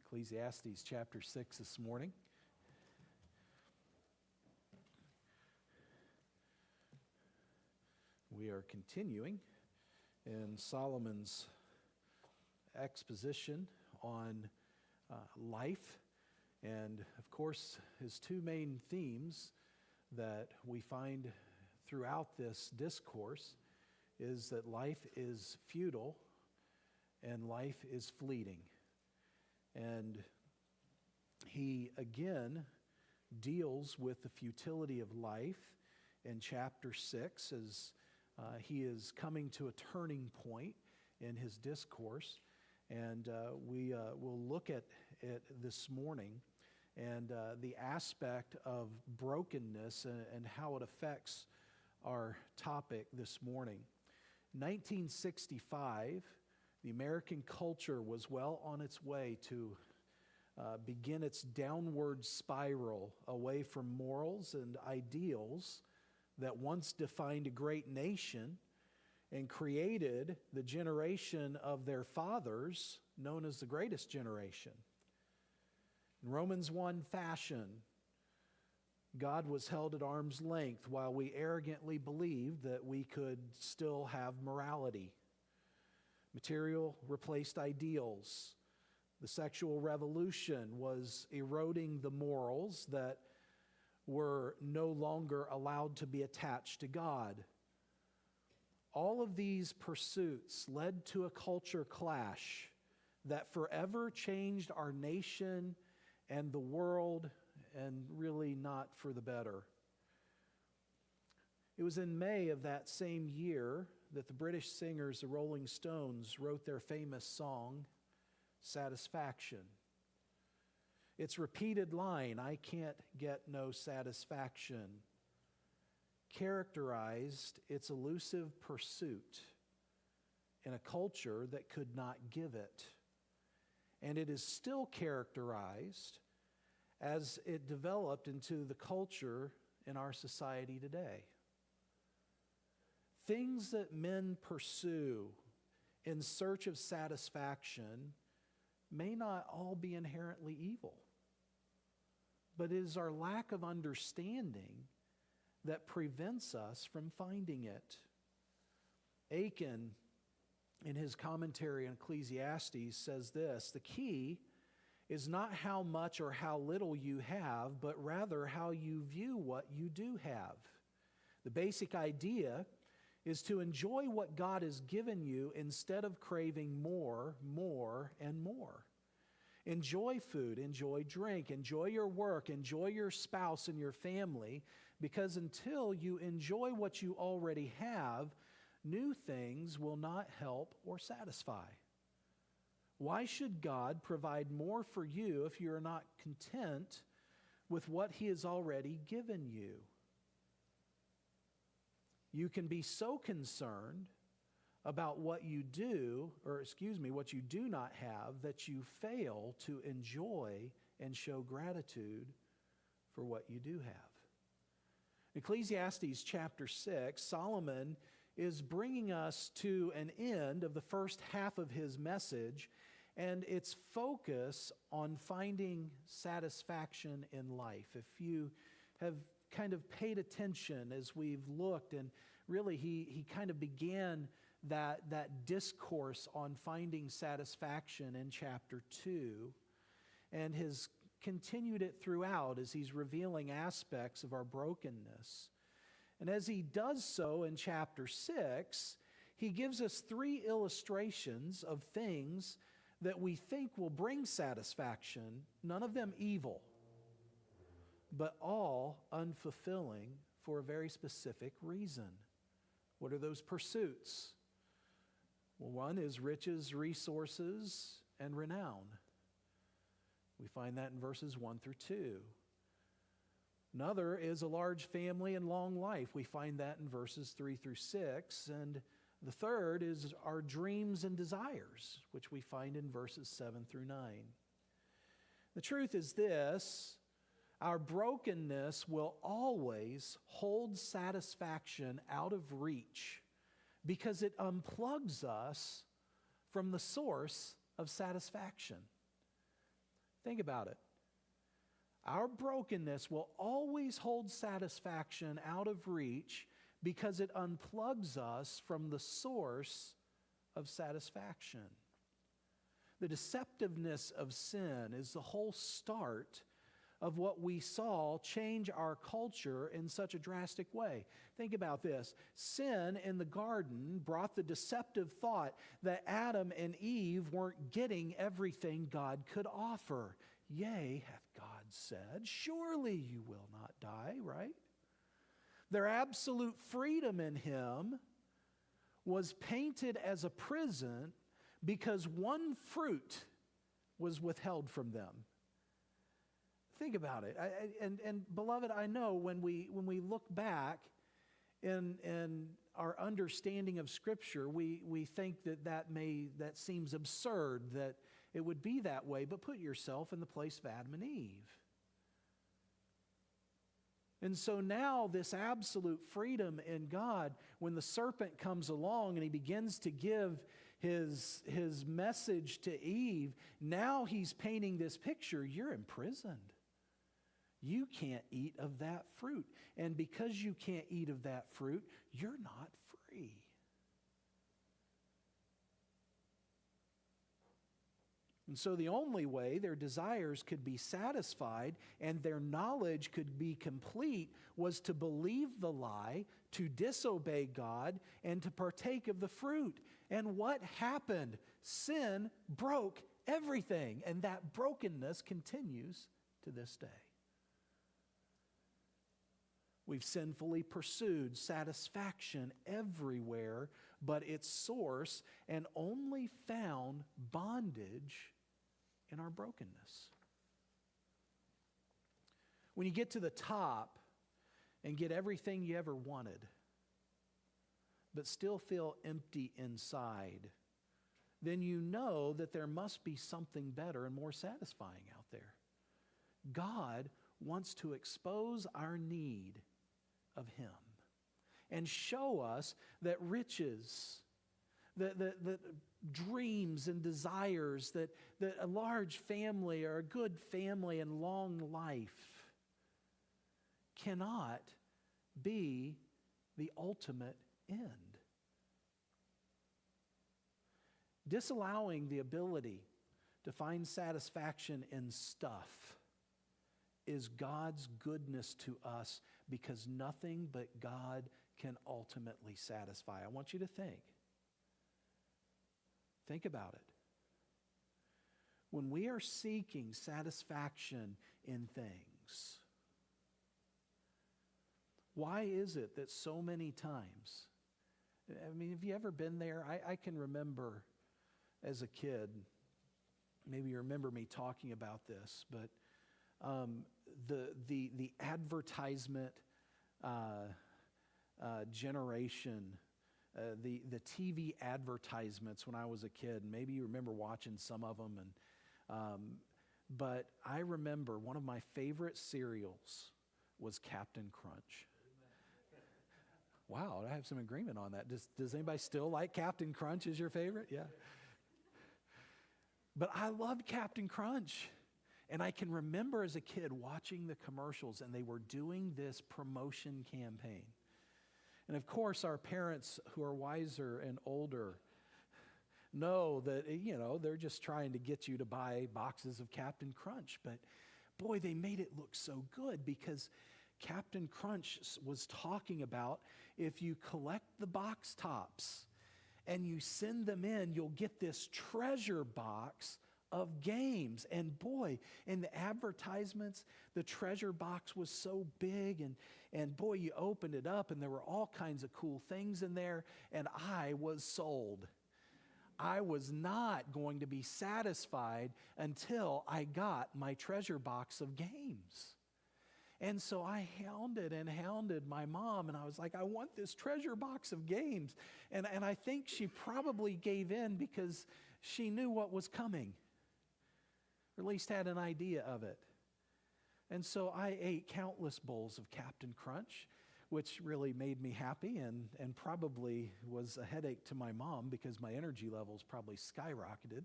Ecclesiastes chapter 6 this morning. We are continuing in Solomon's exposition on life, and of course his two main themes that we find throughout this discourse is that life is futile and life is fleeting. And he again deals with the futility of life in chapter 6 as he is coming to a turning point in his discourse. And we will look at it this morning and the aspect of brokenness and how it affects our topic this morning. 1965, the American culture was well on its way to begin its downward spiral away from morals and ideals that once defined a great nation and created the generation of their fathers known as the greatest generation. In Romans 1 fashion, God was held at arm's length while we arrogantly believed that we could still have morality. Material replaced ideals. The sexual revolution was eroding the morals that were no longer allowed to be attached to God. All of these pursuits led to a culture clash that forever changed our nation and the world, and really not for the better. It was in May of that same year that the British singers, the Rolling Stones, wrote their famous song, Satisfaction. Its repeated line, "I can't get no satisfaction," characterized its elusive pursuit in a culture that could not give it. And it is still characterized as it developed into the culture in our society today. Things that men pursue in search of satisfaction may not all be inherently evil, but it is our lack of understanding that prevents us from finding it. Aiken, in his commentary on Ecclesiastes, says this: the key is not how much or how little you have, but rather how you view what you do have. The basic idea is to enjoy what God has given you instead of craving more, and more. Enjoy food, enjoy drink, enjoy your work, enjoy your spouse and your family, because until you enjoy what you already have, new things will not help or satisfy. Why should God provide more for you if you are not content with what He has already given you? You can be so concerned about what you do not have, that you fail to enjoy and show gratitude for what you do have. Ecclesiastes chapter 6, Solomon is bringing us to an end of the first half of his message and its focus on finding satisfaction in life. If you have kind of paid attention as we've looked, and really he kind of began that discourse on finding satisfaction in chapter 2 and has continued it throughout as he's revealing aspects of our brokenness. And as he does so in chapter 6, he gives us 3 illustrations of things that we think will bring satisfaction, none of them evil, but all unfulfilling for a very specific reason. What are those pursuits? Well, one is riches, resources, and renown. We find that in verses 1 through 2. Another is a large family and long life. We find that in verses 3 through 6. And the third is our dreams and desires, which we find in verses 7 through 9. The truth is this: our brokenness will always hold satisfaction out of reach because it unplugs us from the source of satisfaction. Think about it. Our brokenness will always hold satisfaction out of reach because it unplugs us from the source of satisfaction. The deceptiveness of sin is the whole start of what we saw change our culture in such a drastic way. Think about this. Sin in the garden brought the deceptive thought that Adam and Eve weren't getting everything God could offer. Yea, hath God said, surely you will not die, right? Their absolute freedom in Him was painted as a prison because one fruit was withheld from them. Think about it. And beloved, I know when we look back in our understanding of Scripture, we think that seems absurd, that it would be that way, but put yourself in the place of Adam and Eve. And so now this absolute freedom in God, when the serpent comes along and he begins to give his message to Eve, now he's painting this picture. You're imprisoned. You can't eat of that fruit. And because you can't eat of that fruit, you're not free. And so the only way their desires could be satisfied and their knowledge could be complete was to believe the lie, to disobey God, and to partake of the fruit. And what happened? Sin broke everything, and that brokenness continues to this day. We've sinfully pursued satisfaction everywhere but its source, and only found bondage in our brokenness. When you get to the top and get everything you ever wanted, but still feel empty inside, then you know that there must be something better and more satisfying out there. God wants to expose our need of Him and show us that riches, the dreams and desires, that a large family or a good family and long life cannot be the ultimate end. Disallowing the ability to find satisfaction in stuff is God's goodness to us, because nothing but God can ultimately satisfy. I want you to think about it. When we are seeking satisfaction in things, why is it that so many times, I mean, have you ever been there? I can remember as a kid, maybe you remember me talking about this, but the advertisement generation, the TV advertisements when I was a kid, and maybe you remember watching some of them, but I remember one of my favorite cereals was Captain Crunch. Wow, I have some agreement on that. Does anybody still like Captain Crunch as your favorite? Yeah. But I loved Captain Crunch. And I can remember as a kid watching the commercials, and they were doing this promotion campaign. And of course, our parents who are wiser and older know that, they're just trying to get you to buy boxes of Captain Crunch. But boy, they made it look so good, because Captain Crunch was talking about if you collect the box tops and you send them in, you'll get this treasure box of games. And boy, in the advertisements, the treasure box was so big, and boy, you opened it up and there were all kinds of cool things in there, and I was sold. I was not going to be satisfied until I got my treasure box of games. And so I hounded my mom, and I was like, I want this treasure box of games. And I think she probably gave in because she knew what was coming, or at least had an idea of it. And so I ate countless bowls of Captain Crunch, which really made me happy and probably was a headache to my mom because my energy levels probably skyrocketed.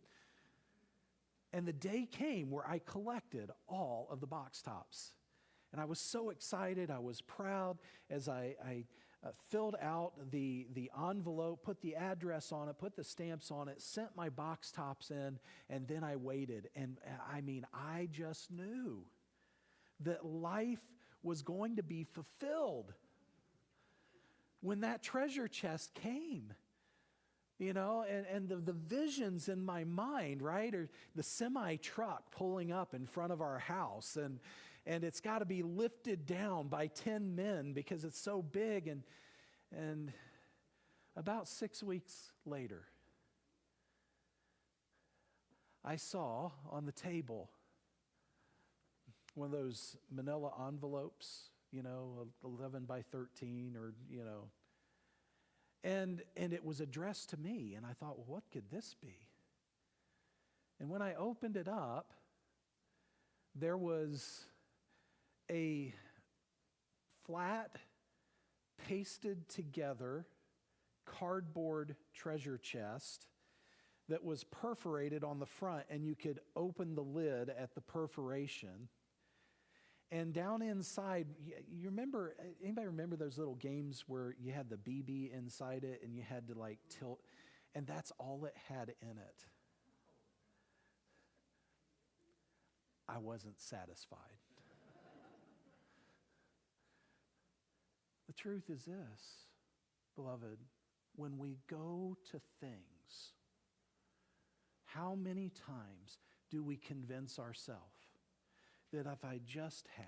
And the day came where I collected all of the box tops. And I was so excited. I was proud as I filled out the envelope, put the address on it, put the stamps on it, sent my box tops in, and then I waited. And I just knew that life was going to be fulfilled when that treasure chest came. And the visions in my mind, right, are the semi-truck pulling up in front of our house, and it's got to be lifted down by 10 men because it's so big. And about 6 weeks later, I saw on the table one of those manila envelopes, 11 by 13 or. And it was addressed to me, and I thought, well, what could this be? And when I opened it up, there was a flat, pasted together cardboard treasure chest that was perforated on the front, and you could open the lid at the perforation. And down inside, anybody remember those little games where you had the BB inside it and you had to tilt, and that's all it had in it? I wasn't satisfied. The truth is this, beloved, when we go to things, how many times do we convince ourselves that if I just have,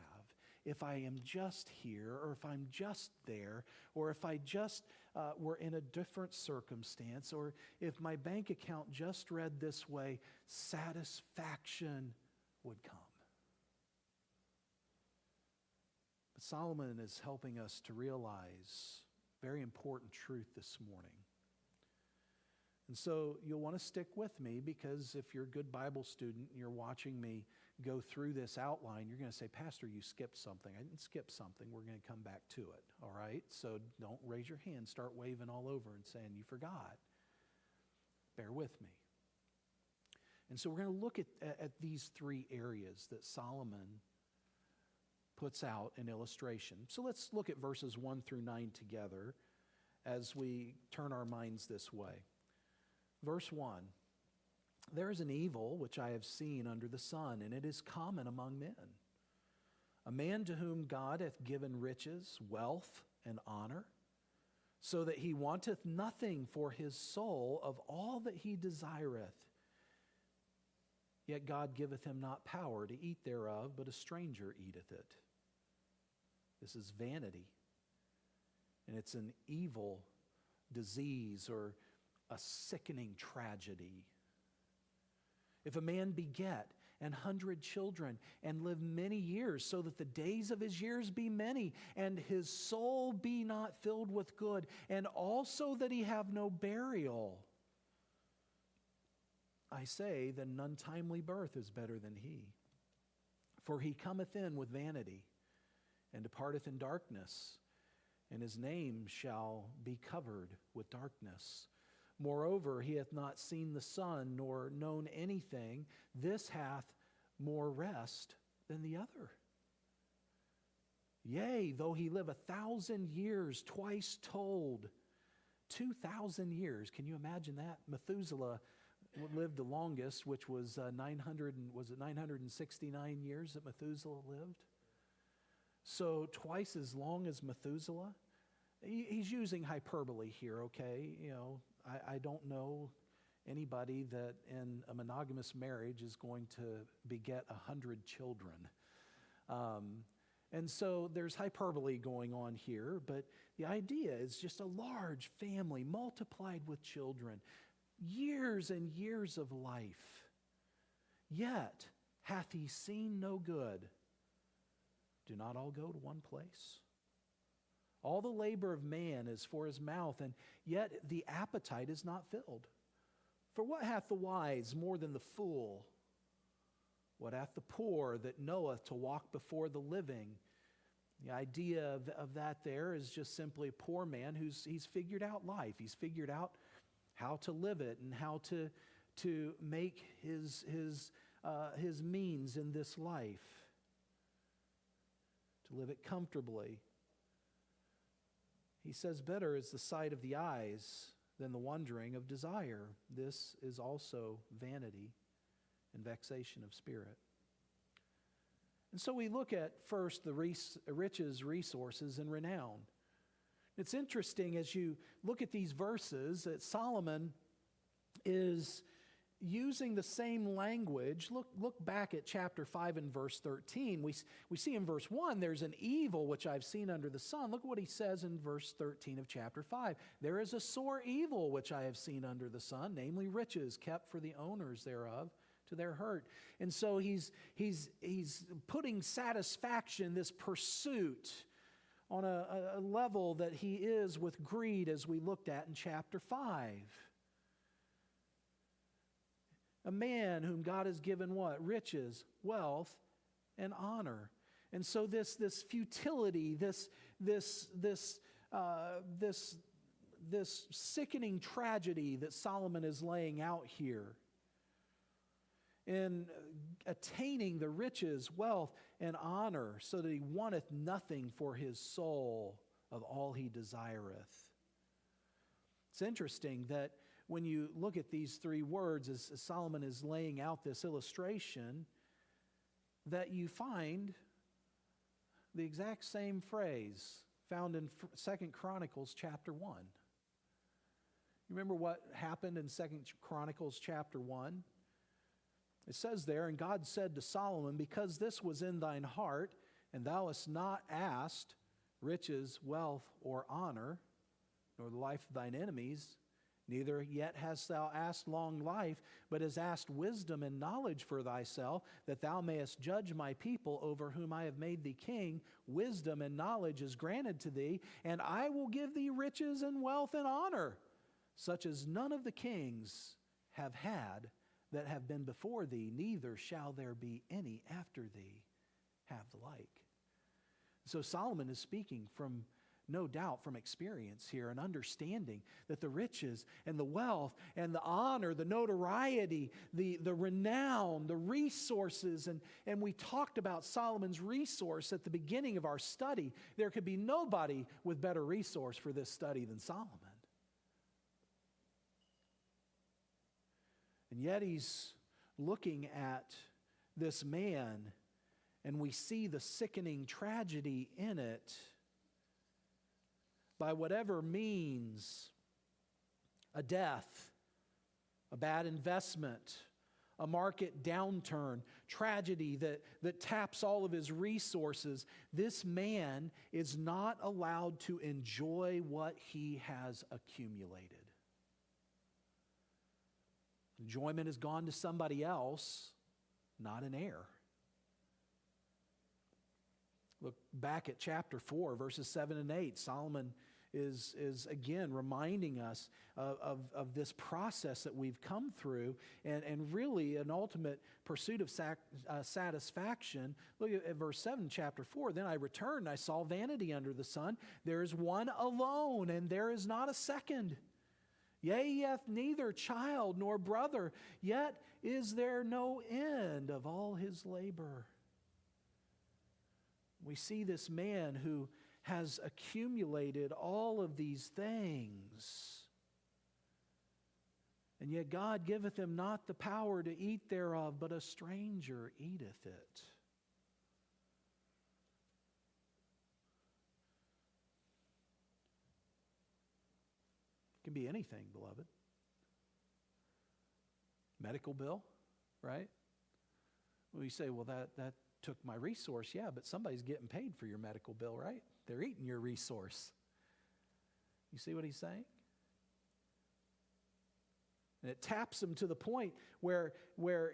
if I am just here, or if I'm just there, or if I just were in a different circumstance, or if my bank account just read this way, satisfaction would come. But Solomon is helping us to realize a very important truth this morning. And so you'll want to stick with me, because if you're a good Bible student and you're watching me go through this outline, you're going to say, Pastor, you skipped something. I didn't skip something. We're going to come back to it, all right? So don't raise your hand, start waving all over and saying, you forgot. Bear with me. And so we're going to look at these three areas that Solomon puts out in illustration. So let's look at verses 1 through 9 together as we turn our minds this way. Verse 1, there is an evil which I have seen under the sun, and it is common among men. A man to whom God hath given riches, wealth, and honor, so that he wanteth nothing for his soul of all that he desireth. Yet God giveth him not power to eat thereof, but a stranger eateth it. This is vanity, and it's an evil disease or a sickening tragedy. If a man beget 100 children and live many years, so that the days of his years be many, and his soul be not filled with good, and also that he have no burial, I say that an untimely birth is better than he. For he cometh in with vanity, and departeth in darkness, and his name shall be covered with darkness. Moreover, he hath not seen the sun, nor known anything. This hath more rest than the other. Yea, though he live 1,000 years, twice told, 2,000 years. Can you imagine that? Methuselah lived the longest, which was 969 years that Methuselah lived? So twice as long as Methuselah. He's using hyperbole here, okay? I don't know anybody that in a monogamous marriage is going to beget 100 children. And so there's hyperbole going on here, but the idea is just a large family multiplied with children, years and years of life. Yet hath he seen no good. Do not all go to one place? All the labor of man is for his mouth, and yet the appetite is not filled. For what hath the wise more than the fool? What hath the poor that knoweth to walk before the living? The idea of that there is just simply a poor man he's figured out life. He's figured out how to live it and how to make his his means in this life, to live it comfortably. He says, better is the sight of the eyes than the wandering of desire. This is also vanity and vexation of spirit. And so we look at first the riches, resources, and renown. It's interesting as you look at these verses that Solomon is using the same language. Look back at chapter 5 and verse 13. We see in verse 1, there's an evil which I've seen under the sun. Look what he says in verse 13 of chapter 5. There is a sore evil which I have seen under the sun, namely riches kept for the owners thereof to their hurt. And so he's putting satisfaction, this pursuit, on a level that he is with greed, as we looked at in chapter 5. A man whom God has given what? Riches, wealth, and honor. And so this futility, this sickening tragedy that Solomon is laying out here in attaining the riches, wealth, and honor, so that he wanteth nothing for his soul of all he desireth. It's interesting that when you look at these three words, as Solomon is laying out this illustration, that you find the exact same phrase found in 2 Chronicles chapter 1. You remember what happened in 2 Chronicles chapter 1? It says there, and God said to Solomon, because this was in thine heart, and thou hast not asked riches, wealth, or honor, nor the life of thine enemies, neither yet hast thou asked long life, but hast asked wisdom and knowledge for thyself, that thou mayest judge my people over whom I have made thee king. Wisdom and knowledge is granted to thee, and I will give thee riches and wealth and honor, such as none of the kings have had that have been before thee, neither shall there be any after thee have the like. So Solomon is speaking from, no doubt, from experience here, and understanding that the riches and the wealth and the honor, the notoriety, the renown, the resources, and we talked about Solomon's resource at the beginning of our study. There could be nobody with better resource for this study than Solomon. And yet he's looking at this man, and we see the sickening tragedy in it. By whatever means, a death, a bad investment, a market downturn, tragedy that taps all of his resources, this man is not allowed to enjoy what he has accumulated. Enjoyment has gone to somebody else, not an heir. Look back at chapter 4, verses 7 and 8. Solomon is again reminding us of this process that we've come through, and really an ultimate pursuit of satisfaction. Look at verse 7, chapter 4. Then I returned, and I saw vanity under the sun. There is one alone, and there is not a second. Yea, he hath neither child nor brother, yet is there no end of all his labor. We see this man who has accumulated all of these things, and yet God giveth him not the power to eat thereof, but a stranger eateth it. It can be anything, beloved. Medical bill, right? Well, you say, well, that took my resource. Yeah, but somebody's getting paid for your medical bill, right? They're eating your resource. You see what he's saying? And it taps him to the point where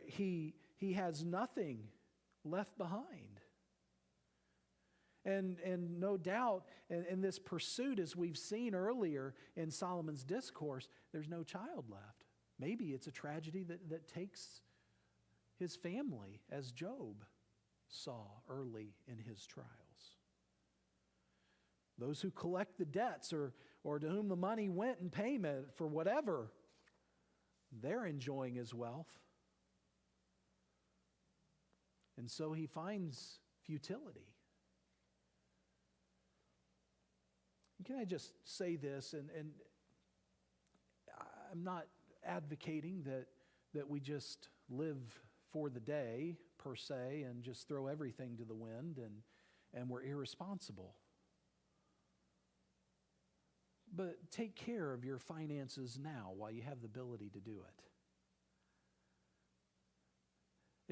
he has nothing left behind. And no doubt, in this pursuit, as we've seen earlier in Solomon's discourse, there's no child left. Maybe it's a tragedy that takes his family, as Job saw early in his trials. Those who collect the debts or to whom the money went in payment for whatever, they're enjoying his wealth. And so he finds futility. Can I just say this, and I'm not advocating that we just live for the day, per se, and just throw everything to the wind and we're irresponsible. But take care of your finances now while you have the ability to do it.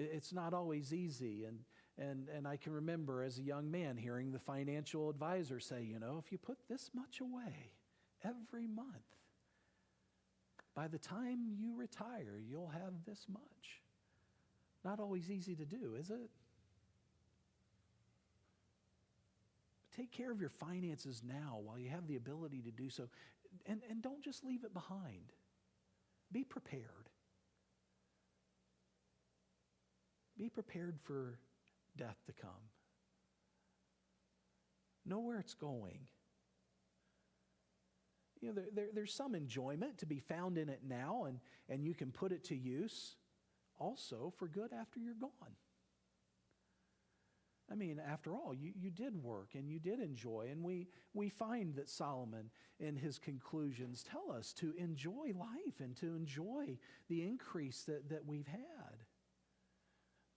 It's not always easy, and I can remember as a young man hearing the financial advisor say, if you put this much away every month, by the time you retire, you'll have this much. Not always easy to do, is it? Take care of your finances now while you have the ability to do so. And don't just leave it behind. Be prepared. Be prepared for death to come. Know where it's going. There's some enjoyment to be found in it now, and you can put it to use also for good after you're gone. I mean, after all, you did work and you did enjoy, and we find that Solomon in his conclusions tell us to enjoy life and to enjoy the increase that we've had.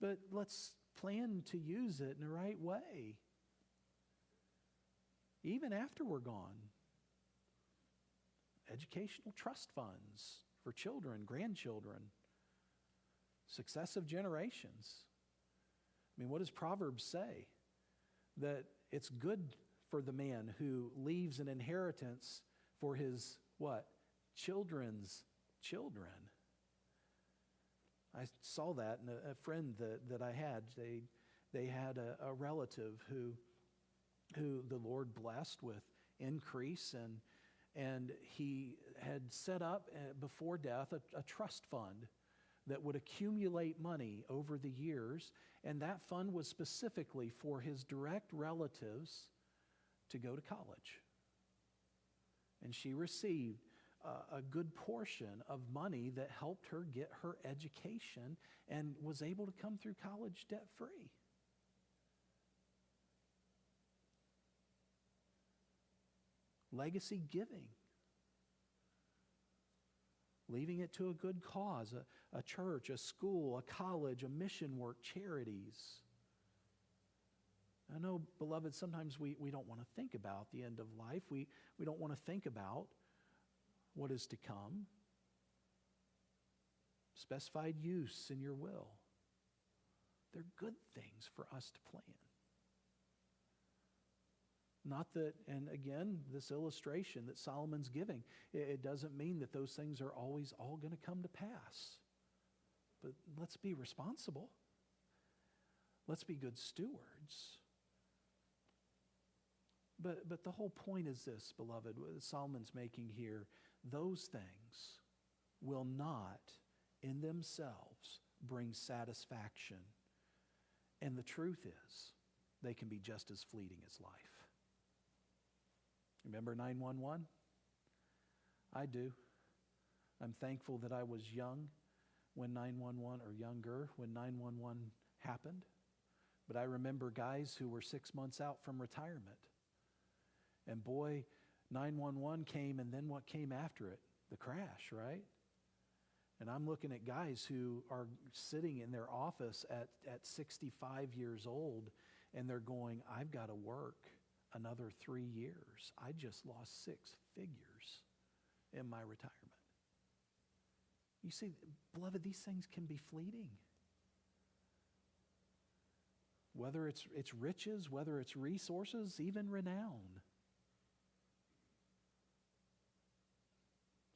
But let's plan to use it in the right way, even after we're gone. Educational trust funds for children, grandchildren, successive generations. I mean, what does Proverbs say? That it's good for the man who leaves an inheritance for his, what? Children's children. I saw that in a friend that I had. They had a relative who the Lord blessed with increase, and he had set up before death a trust fund that would accumulate money over the years, and that fund was specifically for his direct relatives to go to college. And she received a good portion of money that helped her get her education and was able to come through college debt-free. Legacy giving. Leaving it to a good cause, a church, a school, a college, a mission work, charities. I know, beloved, sometimes we don't want to think about the end of life. We don't want to think about what is to come. Specified use in your will. They're good things for us to plan. Not that, and again, this illustration that Solomon's giving, it doesn't mean that those things are always all going to come to pass. But let's be responsible. Let's be good stewards. But the whole point is this, beloved, what Solomon's making here, those things will not in themselves bring satisfaction. And the truth is, they can be just as fleeting as life. Remember 911? I do. I'm thankful that I was young when 911, or younger, when 911 happened. But I remember guys who were 6 months out from retirement. And boy, 911 came, and then what came after it? The crash, right? And I'm looking at guys who are sitting in their office at 65 years old, and they're going, I've got to work another 3 years. I just lost 6 figures in my retirement. You see, beloved, these things can be fleeting. Whether it's riches, whether it's resources, even renown.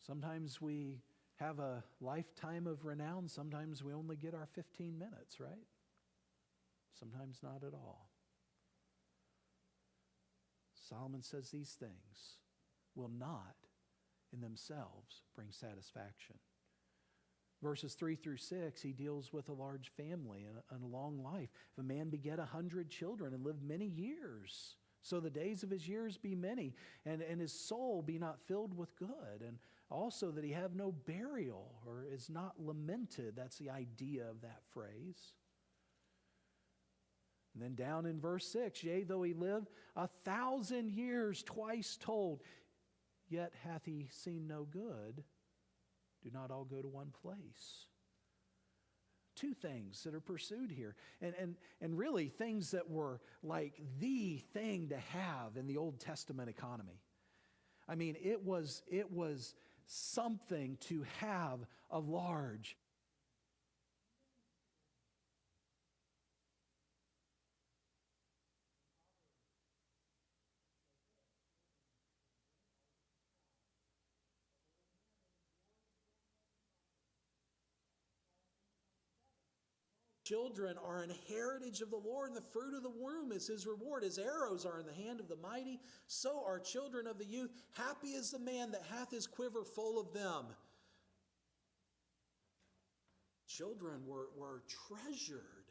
Sometimes we have a lifetime of renown. Sometimes we only get our 15 minutes, right? Sometimes not at all. Solomon says these things will not in themselves bring satisfaction. Verses 3 through 6, he deals with a large family and a long life. If a man beget 100 children and live many years, so the days of his years be many, and his soul be not filled with good, and also that he have no burial or is not lamented. That's the idea of that phrase. And then down in verse 6, yea, though he live 1,000 years, twice told, yet hath he seen no good. Do not all go to one place. Two things that are pursued here. And really things that were like the thing to have in the Old Testament economy. I mean, it was something to have a large. Children are an heritage of the Lord, and the fruit of the womb is his reward. His arrows are in the hand of the mighty, so are children of the youth. Happy is the man that hath his quiver full of them. Children were treasured.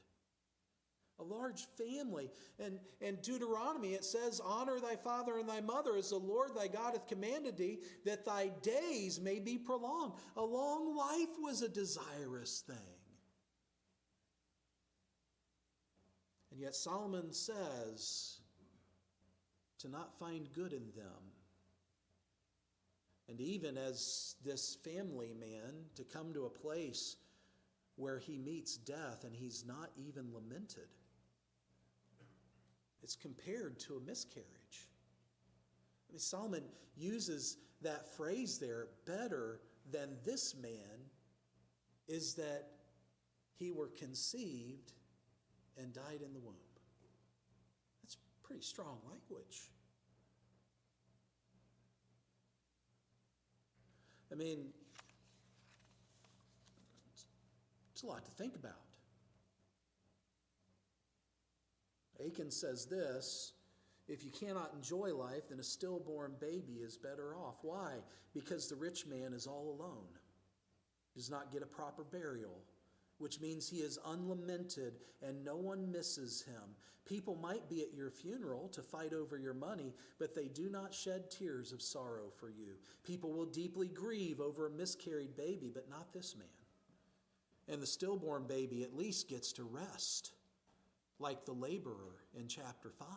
A large family. And in Deuteronomy it says, honor thy father and thy mother as the Lord thy God hath commanded thee, that thy days may be prolonged. A long life was a desirous thing. And yet Solomon says to not find good in them. And even as this family man, to come to a place where he meets death and he's not even lamented. It's compared to a miscarriage. I mean, Solomon uses that phrase there, better than this man, is that he were conceived and died in the womb. That's pretty strong language. I mean, it's a lot to think about. Aiken says this, if you cannot enjoy life, then a stillborn baby is better off. Why? Because the rich man is all alone, does not get a proper burial, which means he is unlamented and no one misses him. People might be at your funeral to fight over your money, but they do not shed tears of sorrow for you. People will deeply grieve over a miscarried baby, but not this man. And the stillborn baby at least gets to rest, like the laborer in chapter 5.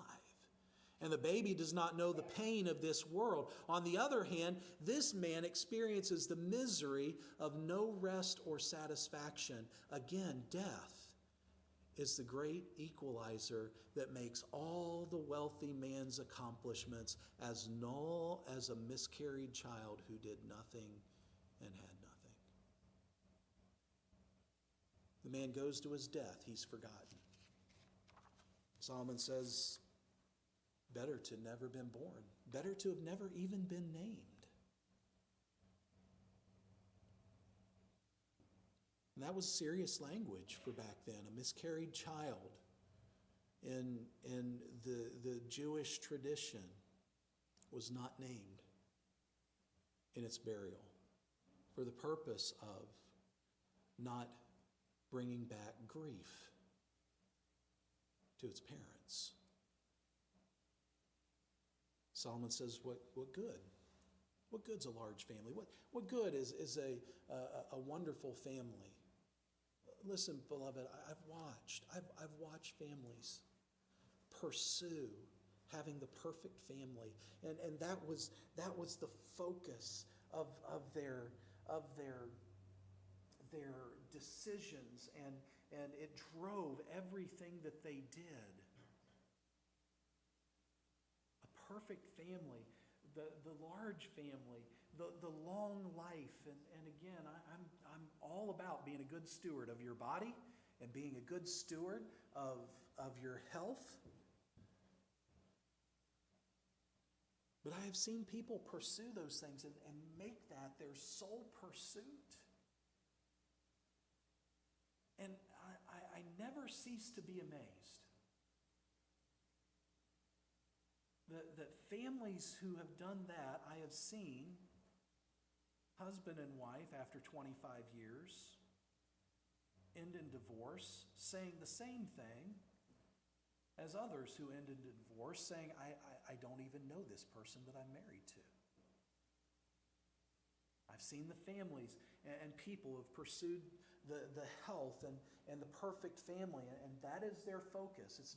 And the baby does not know the pain of this world. On the other hand, this man experiences the misery of no rest or satisfaction. Again, death is the great equalizer that makes all the wealthy man's accomplishments as null as a miscarried child who did nothing and had nothing. The man goes to his death. He's forgotten. Solomon says, better to never been born. Better to have never even been named. And that was serious language for back then. A miscarried child in the Jewish tradition was not named in its burial for the purpose of not bringing back grief to its parents. Solomon says, what good? What good's a large family? What good is a wonderful family? Listen, beloved, I've watched families pursue having the perfect family, and that was the focus of their decisions, and it drove everything that they did. A perfect family, the large family, the long life, and again, I'm all about being a good steward of your body and being a good steward of your health. But I have seen people pursue those things and make that their sole pursuit. And I never cease to be amazed that families who have done that, I have seen husband and wife after 25 years end in divorce, saying the same thing as others who end in divorce, saying, I don't even know this person that I'm married to. I've seen the families and people who have pursued the health and the perfect family, and that is their focus. It's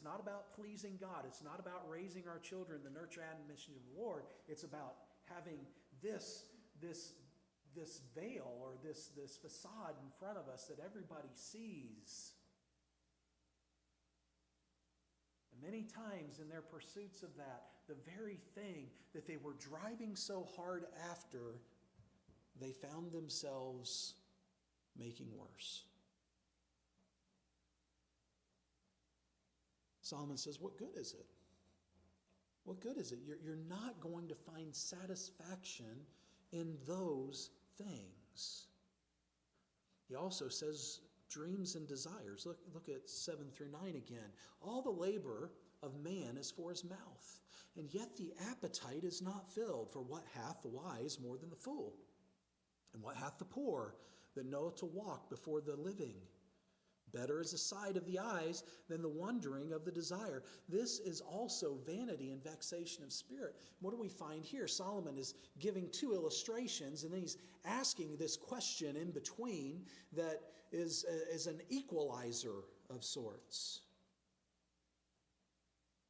not about pleasing God. It's not about raising our children, the nurture, admonition of the Lord. It's about having this veil or this facade in front of us that everybody sees. And many times in their pursuits of that, the very thing that they were driving so hard after, they found themselves making worse. Solomon says, what good is it? What good is it? You're not going to find satisfaction in those things. He also says dreams and desires. Look at 7 through 9 again. All the labor of man is for his mouth, and yet the appetite is not filled. For what hath the wise more than the fool? And what hath the poor that knoweth to walk before the living? Better is the sight of the eyes than the wondering of the desire. This is also vanity and vexation of spirit. What do we find here? Solomon is giving two illustrations, and then he's asking this question in between that is an equalizer of sorts.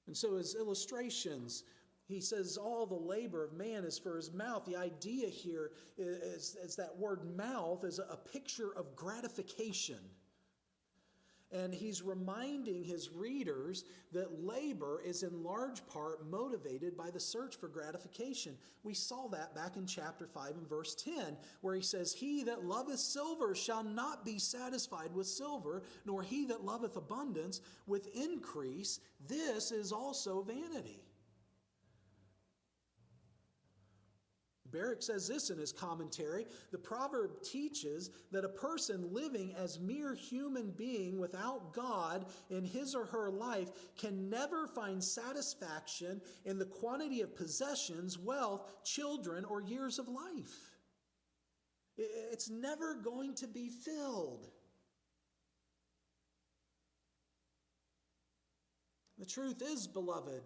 And so his illustrations, he says all the labor of man is for his mouth. The idea here is that word mouth is a picture of gratification. And he's reminding his readers that labor is in large part motivated by the search for gratification. We saw that back in chapter 5 and verse 10, where he says, he that loveth silver shall not be satisfied with silver, nor he that loveth abundance with increase. This is also vanity. Barak says this in his commentary. The proverb teaches that a person living as mere human being without God in his or her life can never find satisfaction in the quantity of possessions, wealth, children, or years of life. It's never going to be filled. The truth is, beloved,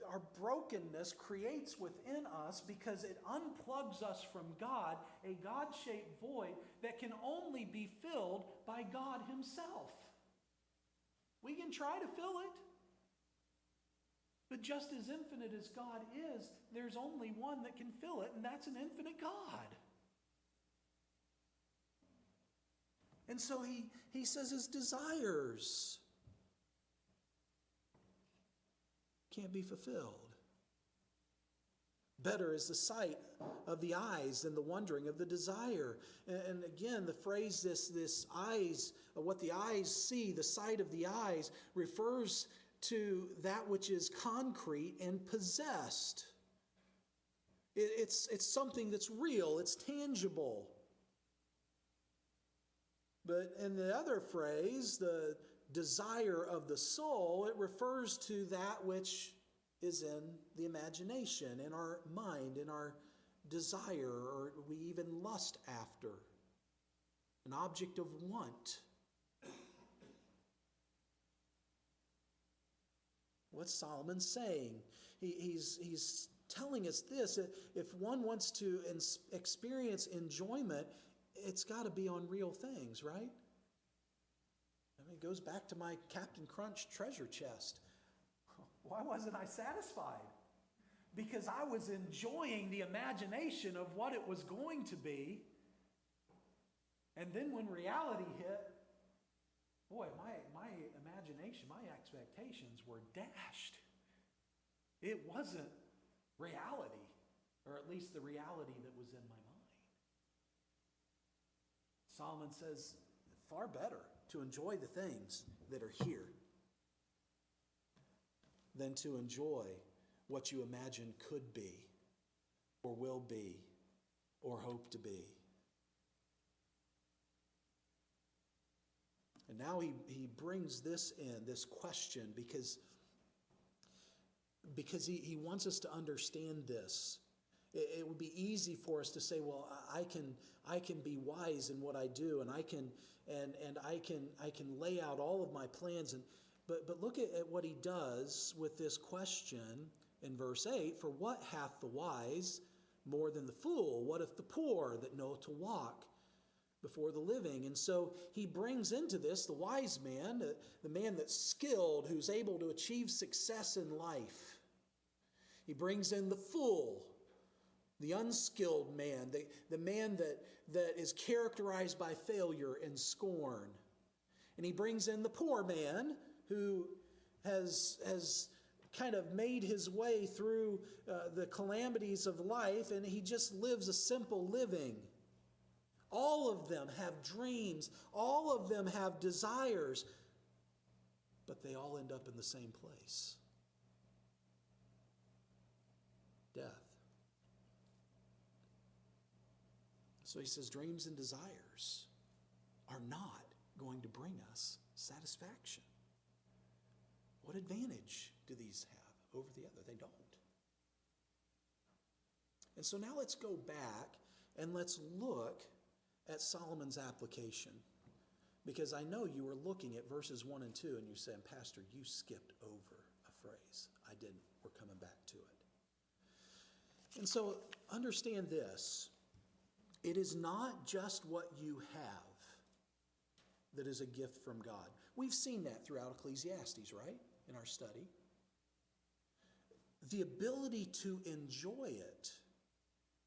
our brokenness creates within us, because it unplugs us from God, a God-shaped void that can only be filled by God himself. We can try to fill it, but just as infinite as God is, there's only one that can fill it, and that's an infinite God. And so he says his desires can't be fulfilled. Better is the sight of the eyes than the wondering of the desire. And again, the phrase this eyes, what the eyes see, the sight of the eyes, refers to that which is concrete and possessed. It's something that's real, it's tangible. But in the other phrase, the desire of the soul, it refers to that which is in the imagination, in our mind, in our desire, or we even lust after. An object of want. What's Solomon saying? He's telling us this: if one wants to experience enjoyment, it's got to be on real things, right? It goes back to my Captain Crunch treasure chest. Why wasn't I satisfied? Because I was enjoying the imagination of what it was going to be. And then when reality hit, boy, my imagination, my expectations were dashed. It wasn't reality, or at least the reality that was in my mind. Solomon says, far better to enjoy the things that are here than to enjoy what you imagine could be, or will be, or hope to be. And now he brings this in, this question, because he wants us to understand this. It would be easy for us to say, well, I can be wise in what I do, and I can lay out all of my plans. But look at what he does with this question in verse 8. For what hath the wise more than the fool? What if the poor that know to walk before the living. And so he brings into this the wise man, the man that's skilled, who's able to achieve success in life. He brings in the fool, the unskilled man, the man that is characterized by failure and scorn. And he brings in the poor man who has kind of made his way through the calamities of life, and he just lives a simple living. All of them have dreams. All of them have desires. But they all end up in the same place. Death. So he says dreams and desires are not going to bring us satisfaction. What advantage do these have over the other? They don't. And so now let's go back and let's look at Solomon's application. Because I know you were looking at verses 1 and 2 and you're saying, Pastor, you skipped over a phrase. I didn't. We're coming back to it. And so understand this. It is not just what you have that is a gift from God. We've seen that throughout Ecclesiastes, right? In our study. The ability to enjoy it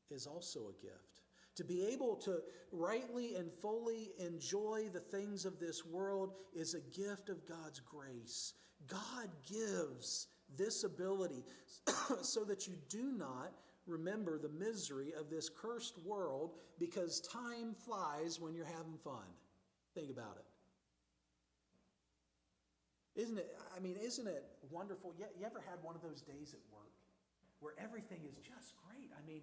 is also a gift. To be able to rightly and fully enjoy the things of this world is a gift of God's grace. God gives this ability so that you do not remember the misery of this cursed world, because time flies when you're having fun. Think about it. Isn't it wonderful? You ever had one of those days at work where everything is just great? I mean,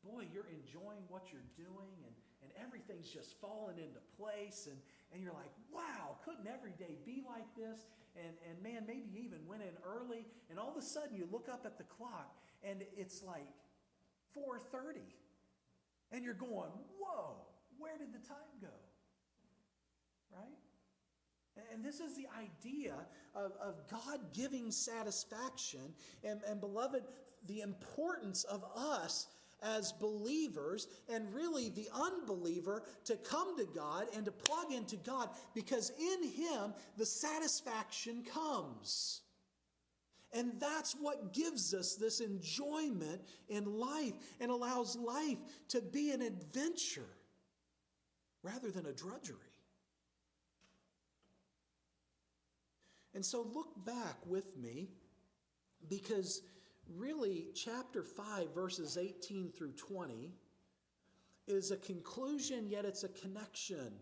boy, you're enjoying what you're doing and everything's just falling into place and you're like, wow, couldn't every day be like this? And man, maybe you even went in early and all of a sudden you look up at the clock and it's like 4:30 and you're going, whoa, where did the time go? Right? And this is the idea of God giving satisfaction and beloved, the importance of us as believers and really the unbeliever to come to God and to plug into God, because in Him the satisfaction comes. And that's what gives us this enjoyment in life and allows life to be an adventure rather than a drudgery. And so look back with me, because really chapter 5 verses 18 through 20 is a conclusion, yet it's a connection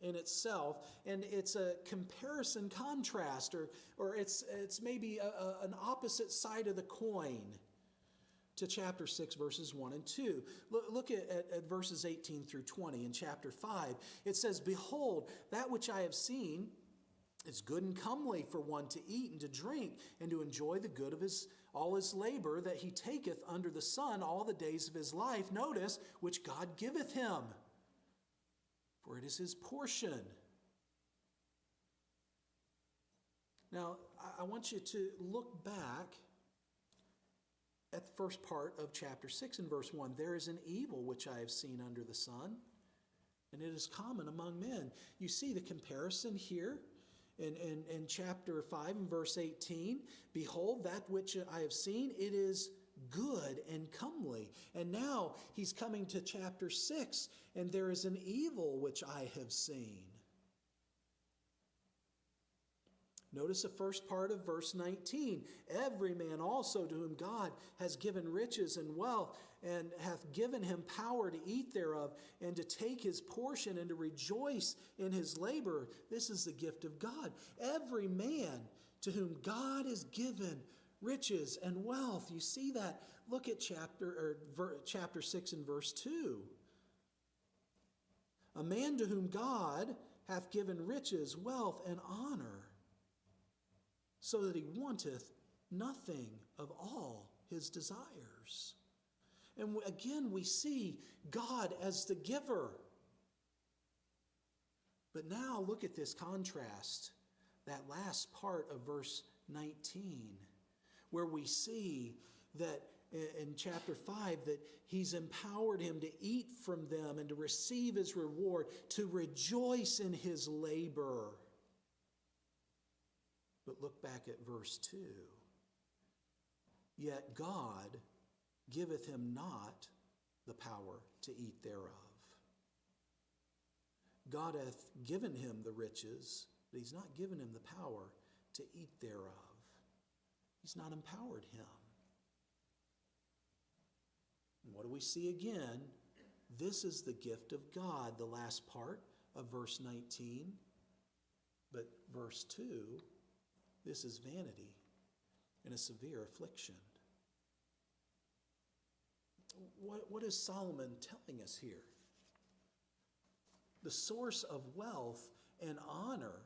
in itself, and it's a comparison contrast, or it's maybe an opposite side of the coin to chapter 6 verses 1 and 2. Look at verses 18 through 20 in chapter 5. It says, "Behold, that which I have seen is good and comely for one to eat and to drink and to enjoy the good of all his labor that he taketh under the sun all the days of his life." Notice, which God giveth him, for it is his portion. Now, I want you to look back at the first part of chapter 6 and verse 1. "There is an evil which I have seen under the sun, and it is common among men." You see the comparison here in chapter 5 and verse 18. "Behold, that which I have seen, it is good and comely." And now he's coming to chapter 6, and there is an evil which I have seen. Notice the first part of verse 19. "Every man also to whom God has given riches and wealth, and hath given him power to eat thereof, and to take his portion, and to rejoice in his labor. This is the gift of God." Every man to whom God has given riches and wealth. You see that? Look at chapter 6 and verse 2. "A man to whom God hath given riches, wealth, and honor, so that he wanteth nothing of all his desires." And again, we see God as the giver. But now look at this contrast, that last part of verse 19, where we see that in chapter 5 that he's empowered him to eat from them and to receive his reward, to rejoice in his labor. But look back at verse 2. Yet God giveth him not the power to eat thereof. God hath given him the riches, but he's not given him the power to eat thereof. He's not empowered him. And what do we see again? This is the gift of God, the last part of verse 19. But verse 2, this is vanity and a severe affliction. What is Solomon telling us here? The source of wealth and honor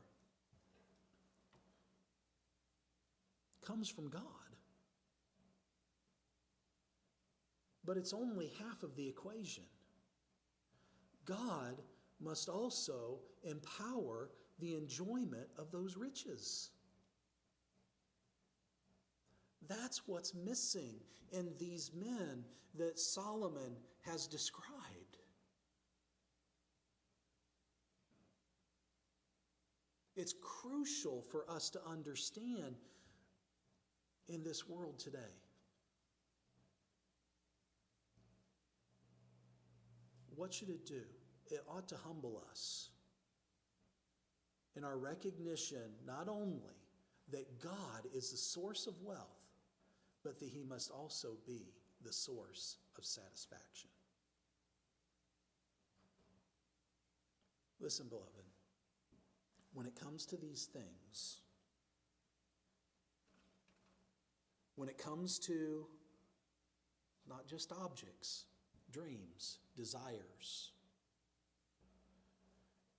comes from God. But it's only half of the equation. God must also empower the enjoyment of those riches. That's what's missing in these men that Solomon has described. It's crucial for us to understand in this world today. What should it do? It ought to humble us in our recognition not only that God is the source of wealth, but that he must also be the source of satisfaction. Listen, beloved, when it comes to these things, when it comes to not just objects, dreams, desires,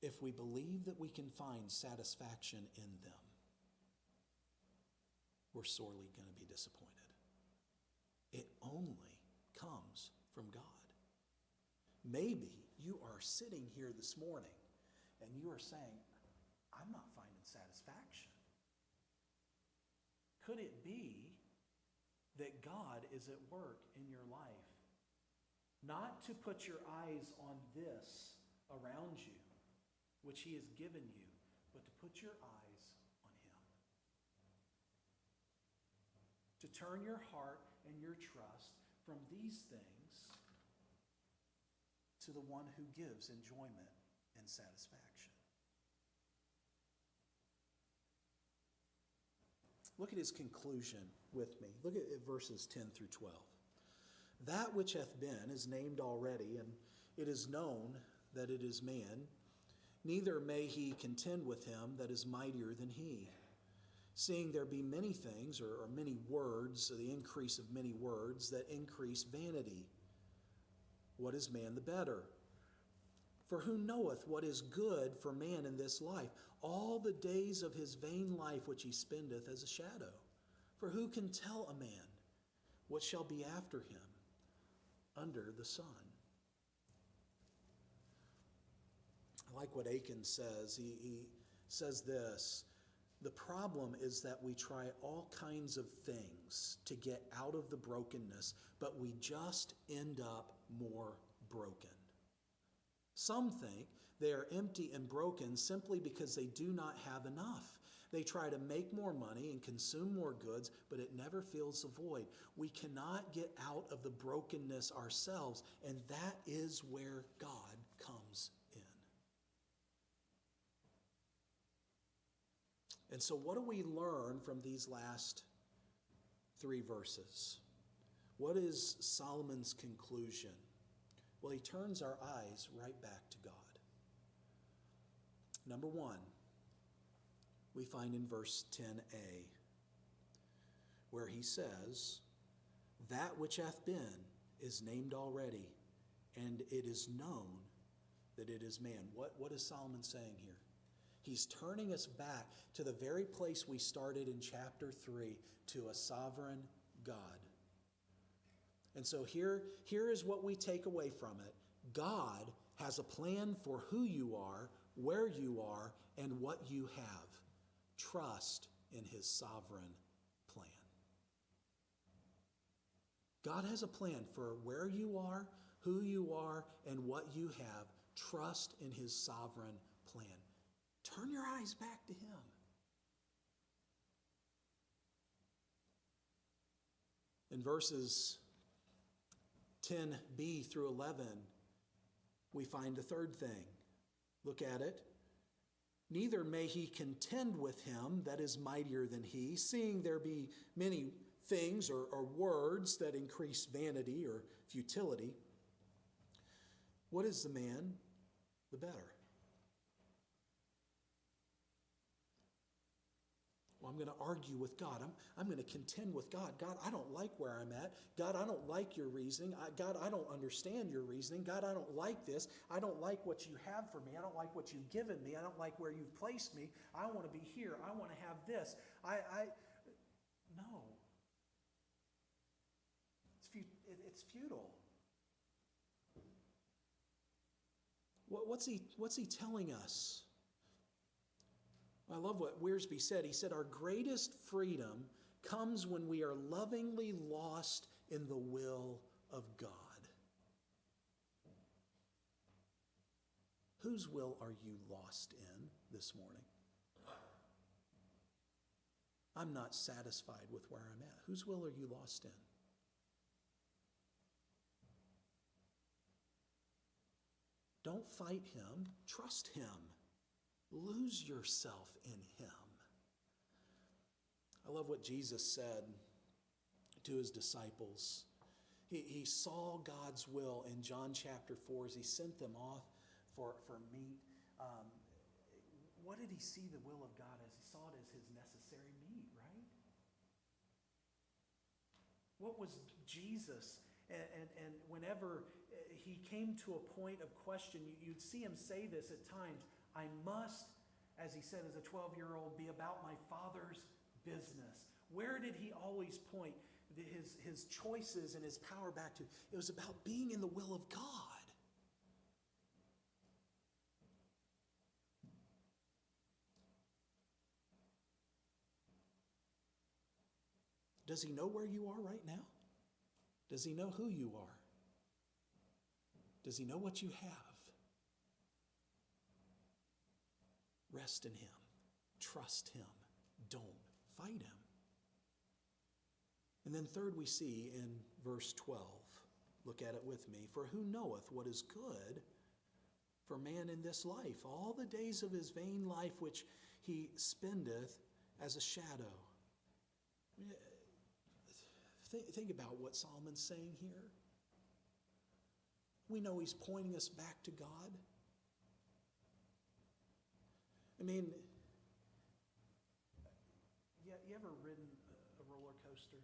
if we believe that we can find satisfaction in them, we're sorely going to be disappointed. It only comes from God. Maybe you are sitting here this morning and you are saying, I'm not finding satisfaction. Could it be that God is at work in your life? Not to put your eyes on this around you, which he has given you, but to put your eyes on him. To turn your heart and your trust from these things to the one who gives enjoyment and satisfaction. Look at his conclusion with me. Look at verses 10 through 12. That which hath been is named already, and it is known that it is man. Neither may he contend with him that is mightier than he. Seeing there be many things, or many words, the increase of many words, that increase vanity. What is man the better? For who knoweth what is good for man in this life? All the days of his vain life which he spendeth as a shadow. For who can tell a man what shall be after him under the sun? I like what Aiken says. He says this: the problem is that we try all kinds of things to get out of the brokenness, but we just end up more broken. Some think they are empty and broken simply because they do not have enough. They try to make more money and consume more goods, but it never fills the void. We cannot get out of the brokenness ourselves, and that is where God comes in. And so what do we learn from these last 3 verses? What is Solomon's conclusion? Well, he turns our eyes right back to God. Number 1, we find in verse 10a, where he says, that which hath been is named already, and it is known that it is man. What is Solomon saying here? He's turning us back to the very place we started in chapter 3, to a sovereign God. And so here is what we take away from it. God has a plan for who you are, where you are, and what you have. Trust in his sovereign plan. God has a plan for where you are, who you are, and what you have. Trust in His sovereign plan. Turn your eyes back to Him. In verses 10b through 11, we find the third thing. Look at it. Neither may he contend with him that is mightier than he, seeing there be many things or words that increase vanity or futility. What is the man? The better. Well, I'm going to argue with God. I'm going to contend with God. God, I don't like where I'm at. God, I don't like your reasoning. God, I don't understand your reasoning. God, I don't like this. I don't like what you have for me. I don't like what you've given me. I don't like where you've placed me. I want to be here. I want to have this. No. It's futile. What's he telling us? I love what Wiersbe said. He said, our greatest freedom comes when we are lovingly lost in the will of God. Whose will are you lost in this morning? I'm not satisfied with where I'm at. Whose will are you lost in? Don't fight him. Trust him. Lose yourself in him. I love what Jesus said to his disciples. He saw God's will in John chapter 4 as he sent them off for meat. What did he see the will of God as? He saw it as his necessary meat, right? What was Jesus? And whenever he came to a point of question, you'd see him say this at times. I must, as he said as a 12-year-old, be about my Father's business. Where did he always point his choices and his power back to? It was about being in the will of God. Does he know where you are right now? Does he know who you are? Does he know what you have? Rest in him. Trust him. Don't fight him. And then third we see in verse 12. Look at it with me. For who knoweth what is good for man in this life? All the days of his vain life which he spendeth as a shadow. Think about what Solomon's saying here. We know he's pointing us back to God. I mean, you ever ridden a roller coaster?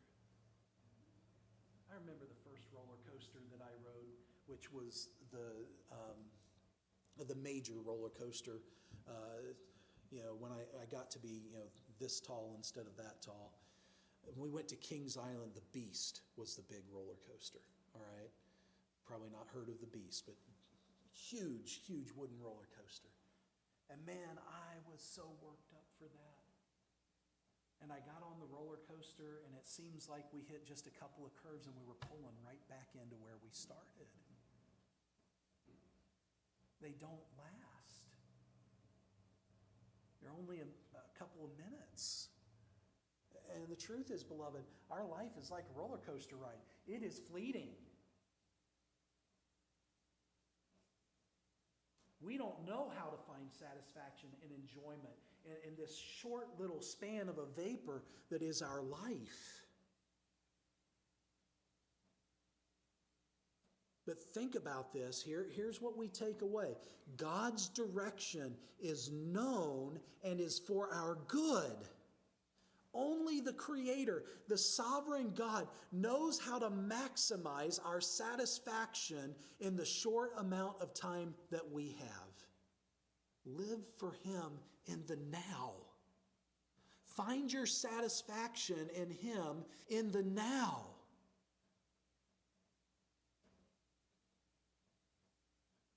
I remember the first roller coaster that I rode, which was the major roller coaster. When I got to be this tall instead of that tall. When we went to Kings Island, the Beast was the big roller coaster. All right, probably not heard of the Beast, but huge wooden roller coaster. And man, I was so worked up for that. And I got on the roller coaster, and it seems like we hit just a couple of curves, and we were pulling right back into where we started. They don't last. They're only a couple of minutes. And the truth is, beloved, our life is like a roller coaster ride. It is fleeting. We don't know how to find satisfaction and enjoyment in this short little span of a vapor that is our life. But think about this. Here's what we take away. God's direction is known and is for our good. Only the Creator, the sovereign God, knows how to maximize our satisfaction in the short amount of time that we have. Live for him in the now. Find your satisfaction in him in the now.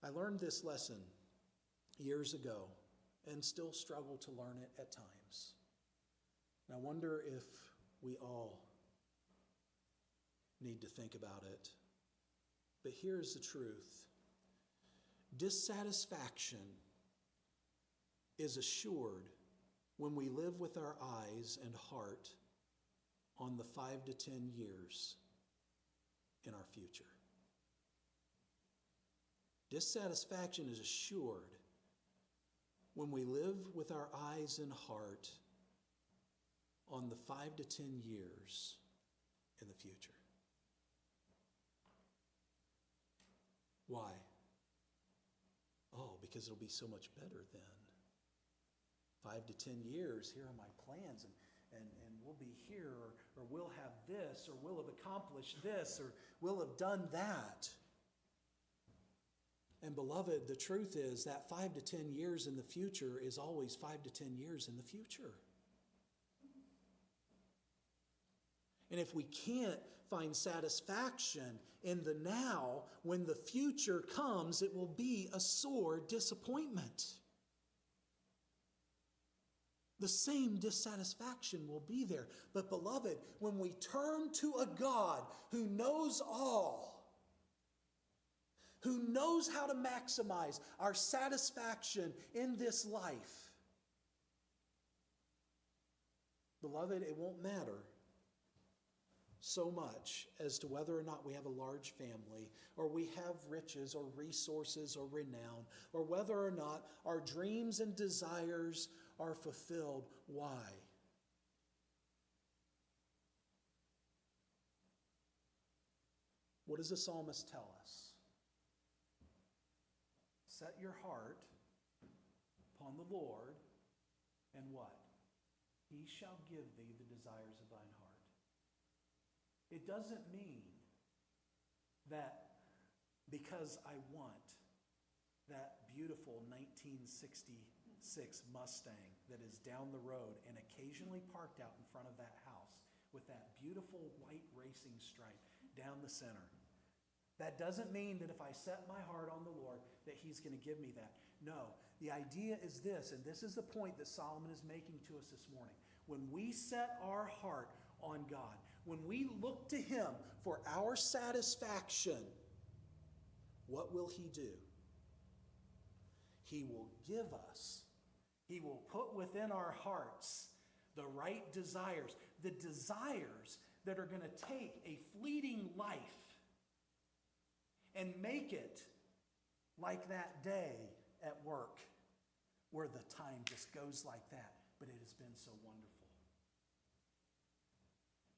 I learned this lesson years ago and still struggle to learn it at times. And I wonder if we all need to think about it. But here's the truth. Dissatisfaction is assured when we live with our eyes and heart on the 5 to 10 years in our future. Dissatisfaction is assured when we live with our eyes and heart on the 5 to 10 years in the future. Why? Oh, because it'll be so much better then. 5 to 10 years, here are my plans, and we'll be here, or we'll have this, or we'll have accomplished this, or we'll have done that. And beloved, the truth is that 5 to 10 years in the future is always 5 to 10 years in the future. And if we can't find satisfaction in the now, when the future comes, it will be a sore disappointment. The same dissatisfaction will be there. But beloved, when we turn to a God who knows all, who knows how to maximize our satisfaction in this life, beloved, it won't matter so much as to whether or not we have a large family, or we have riches or resources or renown, or whether or not our dreams and desires are fulfilled. Why? What does the psalmist tell us? Set your heart upon the Lord, and what? He shall give thee the desires of thine heart. It doesn't mean that because I want that beautiful 1966 Mustang that is down the road and occasionally parked out in front of that house with that beautiful white racing stripe down the center. That doesn't mean that if I set my heart on the Lord that He's going to give me that. No, the idea is this, and this is the point that Solomon is making to us this morning. When we set our heart on God, when we look to Him for our satisfaction, what will He do? He will give us, He will put within our hearts the right desires, the desires that are going to take a fleeting life and make it like that day at work where the time just goes like that, but it has been so wonderful.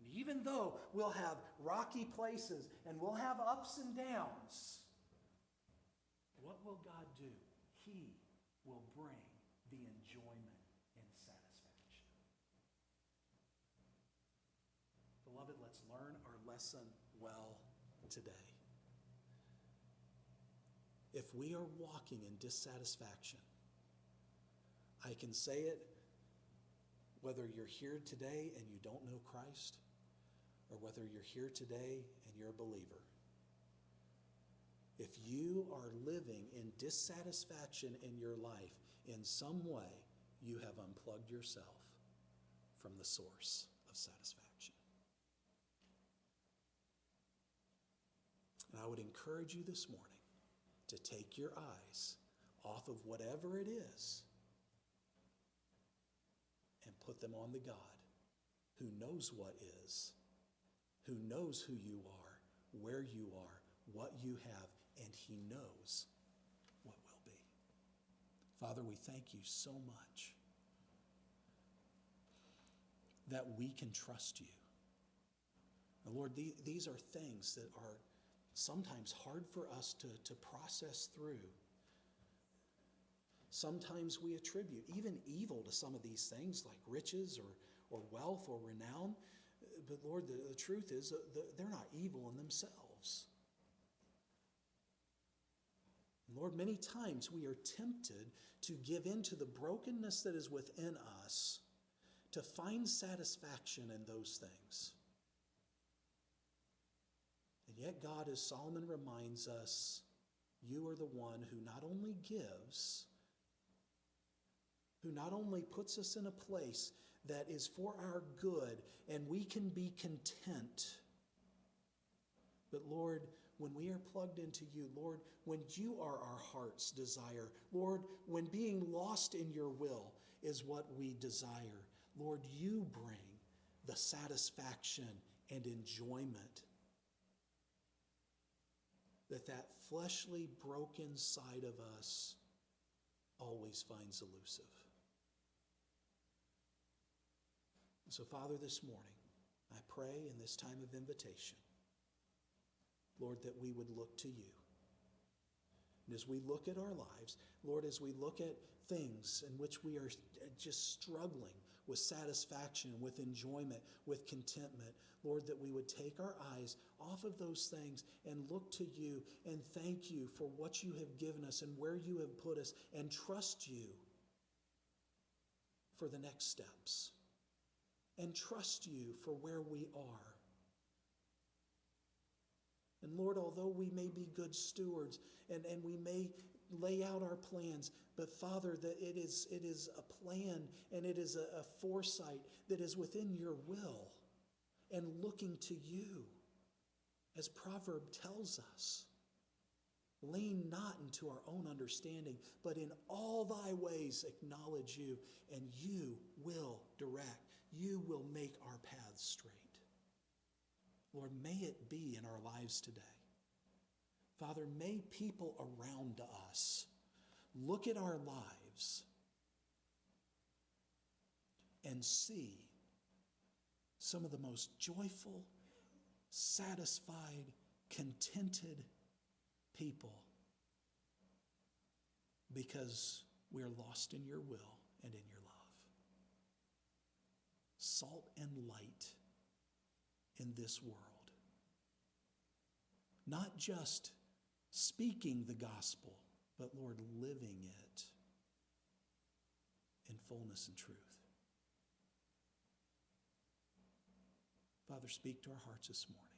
And even though we'll have rocky places and we'll have ups and downs, what will God do? He will bring the enjoyment and satisfaction. Beloved, let's learn our lesson well today. If we are walking in dissatisfaction, I can say it whether you're here today and you don't know Christ, or whether you're here today and you're a believer. If you are living in dissatisfaction in your life in some way, you have unplugged yourself from the source of satisfaction. And I would encourage you this morning to take your eyes off of whatever it is and put them on the God who knows what is, who knows who you are, where you are, what you have, and He knows what will be. Father, we thank you so much that we can trust you. And Lord, these are things that are sometimes hard for us to process through. Sometimes we attribute even evil to some of these things like riches or wealth or renown. But Lord, the truth is they're not evil in themselves. And Lord, many times we are tempted to give in to the brokenness that is within us to find satisfaction in those things. And yet God, as Solomon reminds us, you are the one who not only gives, who not only puts us in a place that is for our good and we can be content, But Lord, when we are plugged into you, Lord, when you are our heart's desire, Lord, when being lost in your will is what we desire, Lord, you bring the satisfaction and enjoyment that fleshly, broken side of us always finds elusive. And so, Father, this morning, I pray in this time of invitation, Lord, that we would look to you. And as we look at our lives, Lord, as we look at things in which we are just struggling with satisfaction, with enjoyment, with contentment, Lord, that we would take our eyes off of those things and look to you and thank you for what you have given us and where you have put us, and trust you for the next steps, and trust you for where we are. And Lord, although we may be good stewards and we may lay out our plans, but Father, that it is a plan and it is a foresight that is within your will and looking to you. As Proverb tells us, lean not into our own understanding, but in all thy ways acknowledge you, and you will direct. You will make our paths straight. Lord, may it be in our lives today. Father, may people around us look at our lives and see some of the most joyful, satisfied, contented people because we are lost in your will and in your love. Salt and light in this world. Not just speaking the gospel, but Lord, living it in fullness and truth. Father, speak to our hearts this morning.